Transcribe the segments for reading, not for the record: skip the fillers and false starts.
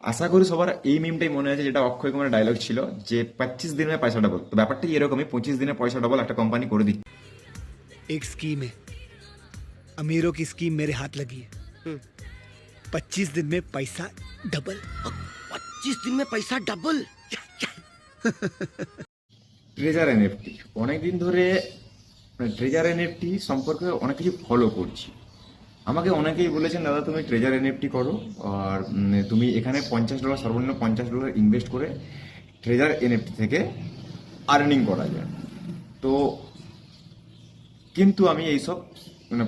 আশা করি সবার এই মিমটাই মনে আছে, যেটা অক্ষয় কুমারের ডায়লগ ছিল যে 25 দিনে পয়সা ডবল। তো ব্যাপারটা এরকমই, 25 দিনে পয়সা ডবল একটা কোম্পানি করে দিচ্ছে। एक स्कीम है, अमीरों की स्कीम मेरे हाथ लगी है। 25 दिन में पैसा डबल। 25 दिन में पैसा डबल। ট্রেজার এনএফটি অনেকদিন ধরে ট্রেজার এনএফটি সম্পর্কে অনেক কিছু ফলো করছি। আমাকে অনেকেই বলেছেন, দাদা তুমি ট্রেজার এনএফটি করো, আর তুমি এখানে $50, সর্বনিম্ন $50 ইনভেস্ট করে ট্রেজার এনএফটি থেকে আর্নিং করা যায়। তো কিন্তু আমি এইসব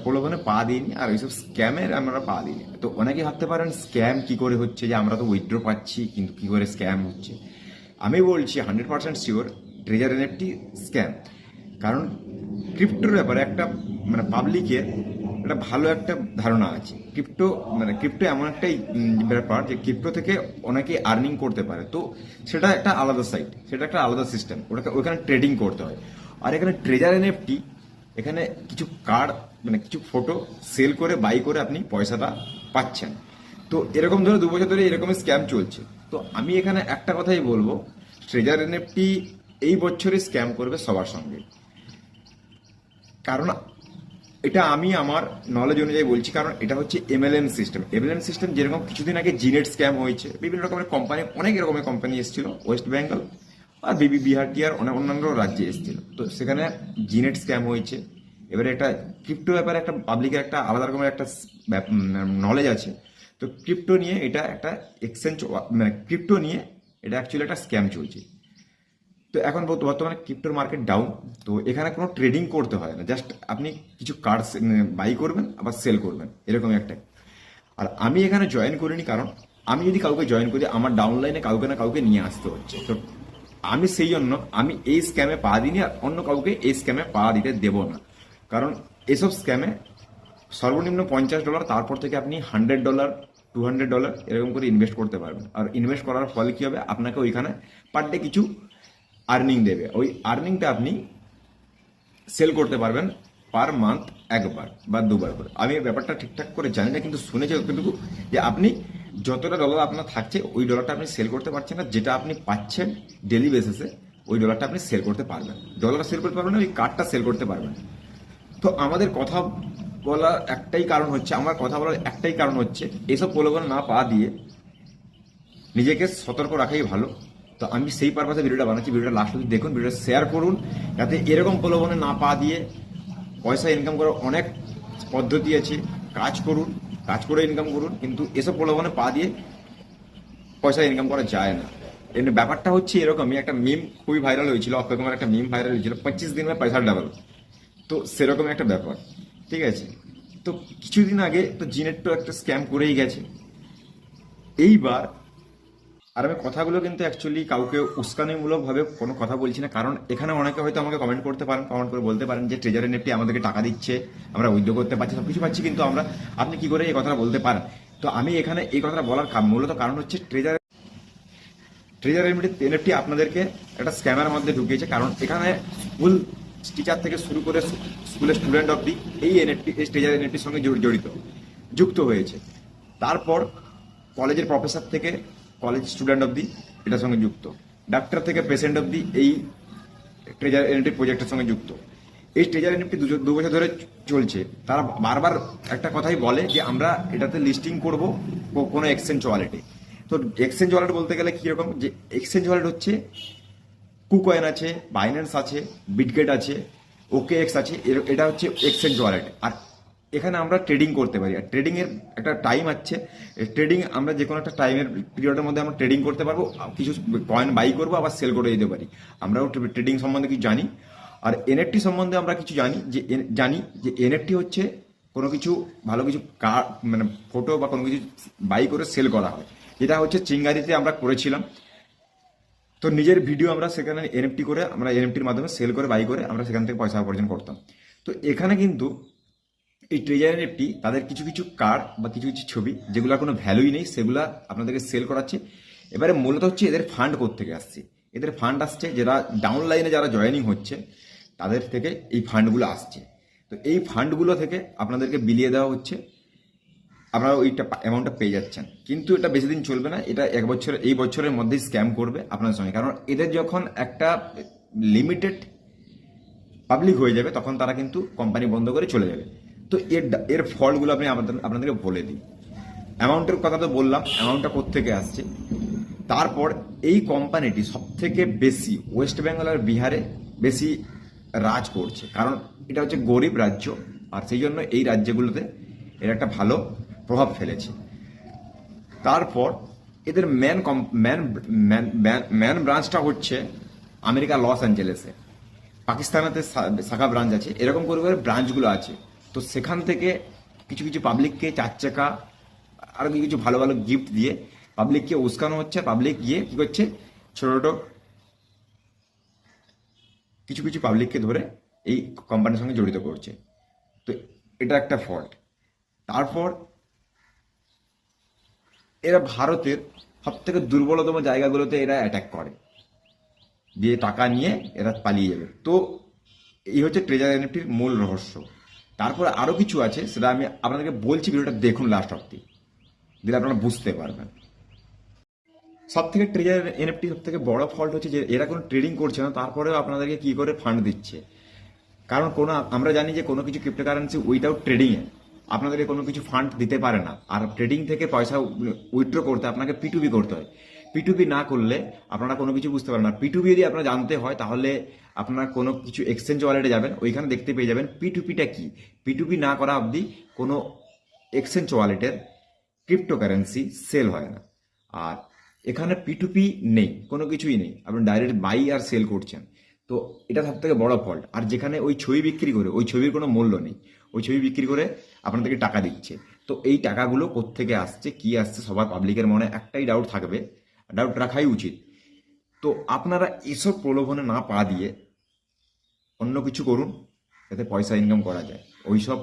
প্রলোভনে পা দিইনি, আর এইসব স্ক্যামের আমরা পা দিইনি। তো অনেকে ভাবতে পারেন স্ক্যাম কি করে হচ্ছে, যে আমরা তো উইথড্র পাচ্ছি কিন্তু কি করে স্ক্যাম হচ্ছে। আমি বলছি 100% শিওর ট্রেজার এনএফটি স্ক্যাম। কারণ ক্রিপ্টোর ব্যাপারে একটা পাবলিকের একটা ভালো একটা ধারণা আছে। ক্রিপ্টো এমন একটা ব্যাপার যে ক্রিপ্টো থেকে অনেকে আর্নিং করতে পারে। তো সেটা একটা আলাদা সাইট, সেটা একটা আলাদা সিস্টেম, ওখানে ট্রেডিং করতে হয়। আর এখানে ট্রেজার এনএফটি, এখানে কিছু কার্ড কিছু ফটো সেল করে বাই করে আপনি পয়সাটা পাচ্ছেন। তো এরকম ধরে 2 বছর ধরে এরকম স্ক্যাম চলছে। তো আমি এখানে একটা কথাই বলবো, ট্রেজার এনএফটি এই বছরই স্ক্যাম করবে সবার সঙ্গে। কারণ এটা আমি আমার নলেজ অনুযায়ী বলছি, কারণ এটা হচ্ছে এমএলএম সিস্টেম। এমএলএম সিস্টেম যেরকম কিছুদিন আগে জিনেট স্ক্যাম হয়েছে, বিভিন্ন রকমের কোম্পানি, অনেক রকমের কোম্পানি এসেছিল ওয়েস্ট বেঙ্গল আর বিহার টিয়ার অনেক অন্যান্য রাজ্যে এসেছিল। তো সেখানে জিনেট স্ক্যাম হয়েছে। এবারে একটা ক্রিপ্টো ব্যাপারে একটা পাবলিকের একটা আলাদা রকমের একটা নলেজ আছে। তো ক্রিপ্টো নিয়ে এটা একটা এক্সচেঞ্জ, ক্রিপ্টো নিয়ে এটা অ্যাকচুয়ালি একটা স্ক্যাম চলছে। তো এখন বর্তমানে ক্রিপ্টোর মার্কেট ডাউন। তো এখানে কোনো ট্রেডিং করতে হয় না, জাস্ট আপনি কিছু কার্ড বাই করবেন আবার সেল করবেন, এরকম একটা। আর আমি এখানে জয়েন করিনি, কারণ আমি যদি কাউকে জয়েন করি আমার ডাউনলাইনে কাউকে না কাউকে নিয়ে আসতে হচ্ছে। তো আমি সেই জন্য আমি এই স্ক্যামে পা দিইনি, আর অন্য কাউকে এই স্ক্যামে পা দিতে দেব না। কারণ এসব স্ক্যামে সর্বনিম্ন $50, তারপর থেকে আপনি $100, $200 এরকম করে ইনভেস্ট করতে পারবেন। আর ইনভেস্ট করার ফলে কি হবে, আপনাকে ওইখানে পার ডে কিছু আর্নিং দেবে। ওই আর্নিংটা আপনি সেল করতে পারবেন পার মান্থ একবার বা দুবার করে। আমি এই ব্যাপারটা ঠিকঠাক করে জানি না, কিন্তু শুনেছি যতটুকু, যে আপনি যতটা ডলার আপনার থাকছে ওই ডলারটা আপনি সেল করতে পারছেন না, যেটা আপনি পাচ্ছেন ডেলি বেসিসে ওই ডলারটা আপনি সেল করতে পারবেন। ডলার সেল করতে পারবেন না, ওই কার্ডটা সেল করতে পারবেন। তো আমাদের কথা বলার একটাই কারণ হচ্ছে, আমার কথা বলার একটাই কারণ হচ্ছে এসব প্রলোভন না পা দিয়ে নিজেকে সতর্ক রাখাই ভালো। তো আমি সেই পারপাসে ভিডিওটা বানাচ্ছি। ভিডিওটা লাস্ট অবধি দেখুন, ভিডিওটা শেয়ার করুন, যাতে এরকম প্রলোভনে না পা দিয়ে পয়সা ইনকাম করার অনেক পদ্ধতি আছে। কাজ করুন, কাজ করে ইনকাম করুন, কিন্তু এসব প্রলোভনে পা দিয়ে পয়সা ইনকাম করা যায় না। এর ব্যাপারটা হচ্ছে এরকমই, একটা মিম খুবই ভাইরাল হয়েছিল, অক্ষয় কুমার একটা মিম ভাইরাল হয়েছিল, 25 দিন में পয়সা ডাবল। তো সেরকম একটা ব্যাপার, ঠিক আছে। তো কিছুদিন আগে তো জিনেট তো একটা স্ক্যাম করেই গেছে। এইবার আর আমি কথাগুলো কিন্তু অ্যাকচুয়ালি কাউকে উস্কানিমূলক ভাবে কোনো কথা বলছি না, কারণ এখানে অনেকে হয়তো আমাকে কমেন্ট করতে পারেন, কমেন্ট করে বলতে পারেন যে ট্রেজার এনএফটি আমাদেরকে টাকা দিচ্ছে, আমরা উইথড্র করতে পারছি, সবকিছু পাচ্ছি, কিন্তু আপনি কি করে এই কথাটা বলতে পারেন। তো আমি এখানে এই কথাটা বলার মূলত কারণ হচ্ছে ট্রেজার এনএফটি আপনাদেরকে একটা স্ক্যামের মধ্যে ঢুকিয়েছে। কারণ এখানে স্কুল টিচার থেকে শুরু করে স্কুলের স্টুডেন্ট অবধি এই ট্রেজার এনএফটির সঙ্গে যুক্ত হয়েছে। তারপর কলেজের প্রফেসর থেকে কলেজ স্টুডেন্ট অবধি এটার সঙ্গে যুক্ত, ডাক্তার থেকে পেশেন্ট অবধি এই ট্রেজার এনএফটি প্রজেক্টের সঙ্গে যুক্ত। এই ট্রেজার এনএফটি 2 বছর ধরে চলছে। তারা বারবার একটা কথাই বলে যে আমরা এটাতে লিস্টিং করব কোনো এক্সচেঞ্জ ওয়ালেটে। তো এক্সচেঞ্জ ওয়ালেট বলতে গেলে কিরকম, যে এক্সচেঞ্জ ওয়ালেট হচ্ছে কুকয়েন আছে, বাইন্যান্স আছে, বিটগেট আছে, ওকেএক্স আছে, এটা হচ্ছে এক্সচেঞ্জ ওয়ালেট। আর এখানে আমরা ট্রেডিং করতে পারি। আর ট্রেডিং এর একটা টাইম আছে, ট্রেডিং আমরা যে কোনো একটা টাইমের পিরিয়ডের মধ্যে আমরা ট্রেডিং করতে পারবো, কিছু কয়েন বাই করবো আবার সেল করে দিতে পারি। আমরাও ট্রেডিং সম্বন্ধে কিছু জানি। আর এনএফটি সম্বন্ধে আমরা কিছু জানি যে এনএফটি হচ্ছে কোনো কিছু ভালো কিছু ফটো বা কোনো কিছু বাই করে সেল করা হয়, যেটা হচ্ছে চিঙ্গারিতে আমরা করেছিলাম। তো নিজের ভিডিও আমরা সেখানে এনএফটি করে, আমরা এনএফটির মাধ্যমে সেল করে বাই করে আমরা সেখান থেকে পয়সা উপার্জন করতাম। তো এখানে কিন্তু এই ট্রেজার এনএফটি তাদের কিছু কিছু কার্ড বা কিছু কিছু ছবি যেগুলোর কোনো ভ্যালুই নেই, সেগুলা আপনাদেরকে সেল করাচ্ছে। এবারে মূলত হচ্ছে এদের ফান্ড কোত্থেকে আসছে, এদের ফান্ড আসছে যারা ডাউনলাইনে যারা জয়েনিং হচ্ছে তাদের থেকে এই ফান্ডগুলো আসছে। তো এই ফান্ডগুলো থেকে আপনাদেরকে বিলিয়ে দেওয়া হচ্ছে আপনারা ওইটা অ্যামাউন্টটা পেয়ে যাচ্ছেন, কিন্তু এটা বেশি দিন চলবে না, এটা এই বছরের মধ্যেই স্ক্যাম করবে আপনার সঙ্গে। কারণ এদের যখন একটা লিমিটেড পাবলিক হয়ে যাবে তখন তারা কিন্তু কোম্পানি বন্ধ করে চলে যাবে। তো এর ফলগুলো আপনি আপনাদেরকে বলে দিই। অ্যামাউন্টের কথা তো বললাম, অ্যামাউন্টটা কোত্থেকে আসছে। তারপর এই কোম্পানিটি সব থেকে বেশি ওয়েস্ট বেঙ্গল আর বিহারে বেশি রাজ করছে, কারণ এটা হচ্ছে গরিব রাজ্য, আর সেই জন্য এই রাজ্যগুলোতে এর একটা ভালো প্রভাব ফেলেছে। তারপর এদের ম্যান ব্রাঞ্চটা হচ্ছে আমেরিকা লস অ্যাঞ্জেলেসে, পাকিস্তানেতে শাখা ব্রাঞ্চ আছে, এরকম করে করে ব্রাঞ্চগুলো আছে। তো সেখান থেকে কিছু কিছু পাবলিককে 4 চাকা আর কিছু ভালো ভালো গিফট দিয়ে পাবলিককে উস্কানো হচ্ছে। পাবলিক গিয়ে কি করছে, ছোট ছোট কিছু কিছু পাবলিককে ধরে এই কোম্পানির সঙ্গে জড়িত করছে। তো এটা একটা ফল্ট। তারপর এরা ভারতের সব থেকে দুর্বলতম জায়গাগুলোতে এরা অ্যাটাক করে, দিয়ে টাকা নিয়ে এরা পালিয়ে যাবে। তো এই হচ্ছে ট্রেজার এনএফটির মূল রহস্য। তারপরে আরো কিছু আছে, সেটা আমি আপনাদেরকে বলছি, ভিডিওটা দেখুন লাস্ট অব্দি, দিলে আপনারা বুঝতে পারবেন। সব থেকে ট্রেজার এনএফটি সব থেকে বড় ফল্ট হচ্ছে যে এরা কোনো ট্রেডিং করছে না, তারপরেও আপনাদেরকে কি করে ফান্ড দিচ্ছে। কারণ আমরা জানি যে কোনো কিছু ক্রিপ্টোকারেন্সি উইদাউট ট্রেডিং এ আপনাদেরকে কোনো কিছু ফান্ড দিতে পারে না। আর ট্রেডিং থেকে পয়সা উইথড্র করতে আপনাকে পিটুপি করতে হয়। পিটুপি না করলে আপনারা কোনো কিছু বুঝতে পারেন না। পিটুপি যদি আপনারা জানতে হয় তাহলে আপনারা কোনো কিছু এক্সচেঞ্জ ওয়ালেটে যাবেন, ওইখানে দেখতে পেয়ে যাবেন পিটুপিটা কি। পিটুপি না করা অবধি কোনো এক্সচেঞ্জ ওয়ালেটের ক্রিপ্টোকারেন্সি সেল হয় না। আর এখানে পিটুপি নেই, কোনো কিছুই নেই, আপনি ডাইরেক্ট বাই আর সেল করছেন। তো এটা সব থেকে বড় ফল্ট। আর যেখানে ওই ছবি বিক্রি করে, ওই ছবির কোনো মূল্য নেই, ওই ছবি বিক্রি করে আপনাদেরকে টাকা দিচ্ছে। তো এই টাকাগুলো কোত্থেকে আসছে, কি আসছে, সবার পাবলিকের মনে একটাই ডাউট থাকবে, ডাউট রাখাই উচিত। তো আপনারা এসব প্রলোভনে না পা দিয়ে অন্য কিছু করুন, যাতে পয়সা ইনকাম করা যায়। ওইসব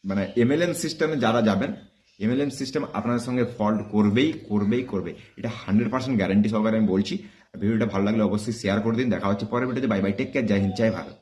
মানে এমএলএম সিস্টেমে যারা যাবেন, এমএলএম সিস্টেম আপনার সঙ্গে ফল্ট করবেই করবেই করবে, এটা 100% গ্যারান্টি সহকারে আমি বলছি। ভিডিওটা ভালো লাগলে অবশ্যই শেয়ার করে দিন। দেখা হচ্ছে পরের ভিডিওতে। বাই বাই, টেক কেয়ার, জয় হিন্দ, জয় ভারত।